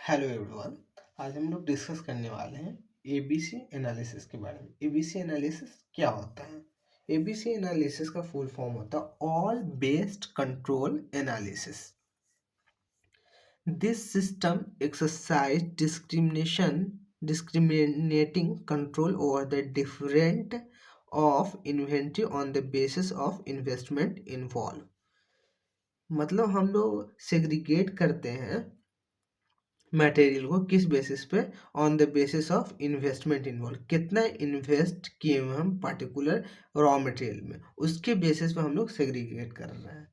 Hello everyone. आज हम लोग डिस्कस करने वाले हैं एबीसी एनालिसिस के बारे में। एबीसी एनालिसिस क्या होता है? एबीसी एनालिसिस का फुल फॉर्म होता है all based control analysis. This system exercise discriminating control over the different of inventory on the basis of investment involved। मतलब हम लोग सेग्रीगेट करते हैं मटेरियल को किस बेसिस पे? On the basis of investment involve, कितना इन्वेस्ट किए हुए हम पर्टिकुलर रॉ मटेरियल में, उसके बेसिस पे हम लोग सेग्रीगेट कर रहे हैं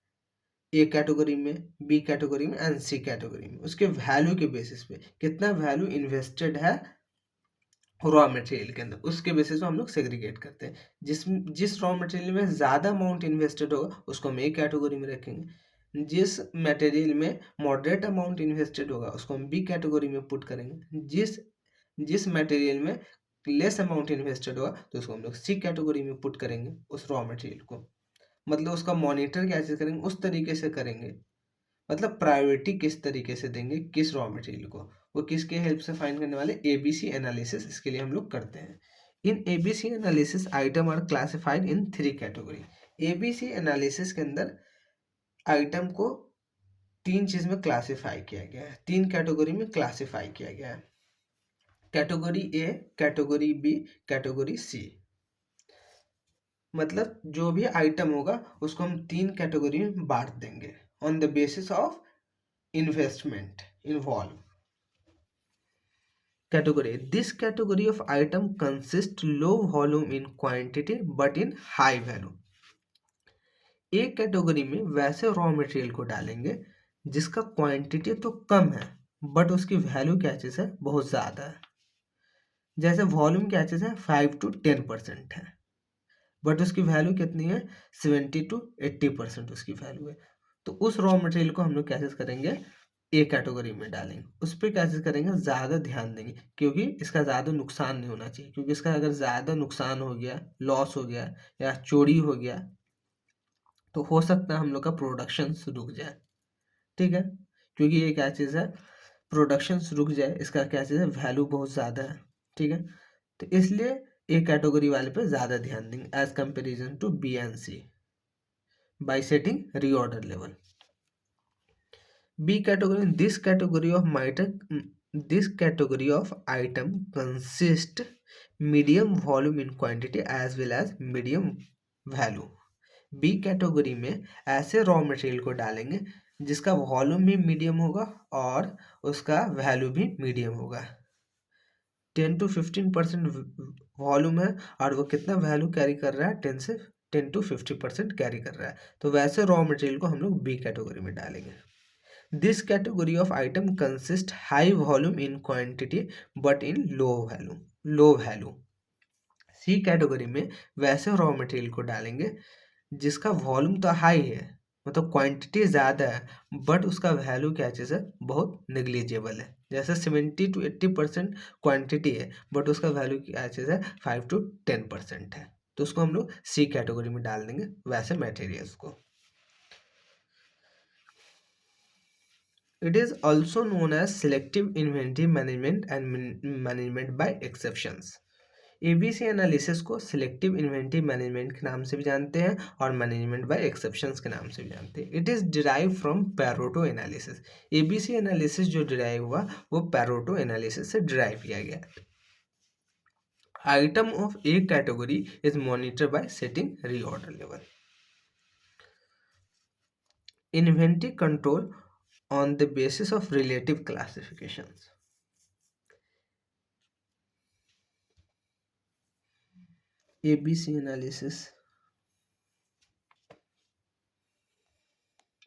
ए कैटेगरी में, बी कैटेगरी में एंड सी कैटेगरी में। उसके वैल्यू के बेसिस पे कितना वैल्यू इन्वेस्टेड है रॉ मटेरियल के अंदर, उसके बेसिस पे हम लोग सेग्रीगेट करते हैं। जिस रॉ मटेरियल में ज़्यादा अमाउंट इन्वेस्टेड होगा उसको हम ए कैटेगरी में रखेंगे, जिस मटेरियल में मॉडरेट अमाउंट इन्वेस्टेड होगा उसको हम बी कैटेगरी में पुट करेंगे, जिस मटेरियल में लेस अमाउंट इन्वेस्टेड होगा तो उसको हम लोग सी कैटेगरी में पुट करेंगे उस रॉ मटेरियल को। मतलब उसका मॉनिटर कैसे करेंगे, उस तरीके से करेंगे। मतलब प्रायोरिटी किस तरीके से देंगे किस रॉ मटेरियल को, वो किसके हेल्प से फाइंड करने वाले? ABC analysis. इसके लिए हम लोग करते हैं। In ABC analysis item are classified in 3 category. ABC analysis के अंदर आइटम को 3 चीज में क्लासिफाई किया गया है, 3 कैटेगरी में क्लासिफाई किया गया है। Category A, category B, category C. मतलब जो भी आइटम होगा उसको हम 3 कैटेगरी में बांट देंगे on the basis of investment involve. Category, this category of item consist low volume in quantity but in high value. एक कैटेगरी में वैसे रॉ मटेरियल को डालेंगे जिसका क्वांटिटी तो कम है बट उसकी वैल्यू क्या चीज़ है? बहुत ज़्यादा है। जैसे वॉल्यूम क्या चीज़ है? 5 to 10% है बट उसकी वैल्यू कितनी है? 70 to 80% उसकी वैल्यू है। तो उस रॉ मटेरियल को हम लोग क्या चीज़ करेंगे? ए कैटेगरी में डालेंगे। उस पर क्या चीज़ करेंगे? ज़्यादा ध्यान देंगे, क्योंकि इसका ज़्यादा नुकसान नहीं होना चाहिए। क्योंकि इसका अगर ज़्यादा नुकसान हो गया, लॉस हो गया या चोरी हो गया तो हो सकता है हम लोग का प्रोडक्शन रुक जाए। ठीक है, क्योंकि ये क्या चीज़ है? प्रोडक्शन रुक जाए, इसका क्या चीज़ है? वैल्यू बहुत ज़्यादा है। ठीक है, तो इसलिए ए कैटेगरी वाले पे ज़्यादा ध्यान देंगे as comparison to B and C by setting reorder level. B category, this category of item consist medium volume in quantity as well as medium value. B category में ऐसे रॉ मटेरियल को डालेंगे जिसका वॉल्यूम भी medium होगा और उसका value भी मीडियम होगा। 10 to 15% वॉल्यूम है और वो कितना वैल्यू कैरी कर रहा है? 10 to 50% कैरी कर रहा है। तो वैसे रॉ मटेरियल को हम लोग बी कैटेगरी में डालेंगे। This category of item consist high volume in quantity but in low value. C category में वैसे रॉ मटेरियल को डालेंगे जिसका वॉल्यूम तो हाई है, मतलब क्वांटिटी ज़्यादा है बट उसका वैल्यू क्या चीज़ है? बहुत नेग्लिजिबल है। जैसे 70 to 80% क्वांटिटी है बट उसका वैल्यू क्या चीज़ है? 5 to 10% है। तो उसको हम लोग सी कैटेगरी में डाल देंगे वैसे मटेरियल्स को। It is also known as selective inventory management and management by exceptions. ABC analysis को सिलेक्टिव इन्वेंटरी मैनेजमेंट के नाम से भी जानते हैं और मैनेजमेंट बाय एक्सेप्शंस के नाम से भी जानते हैं। It is derive from Pareto analysis. ABC analysis जो डिराइव हुआ वो पैरोटो एनालिसिस से डिराइव किया गया। Item of A category is monitor by setting reorder level. Inventory control on the basis of relative classifications. ABC analysis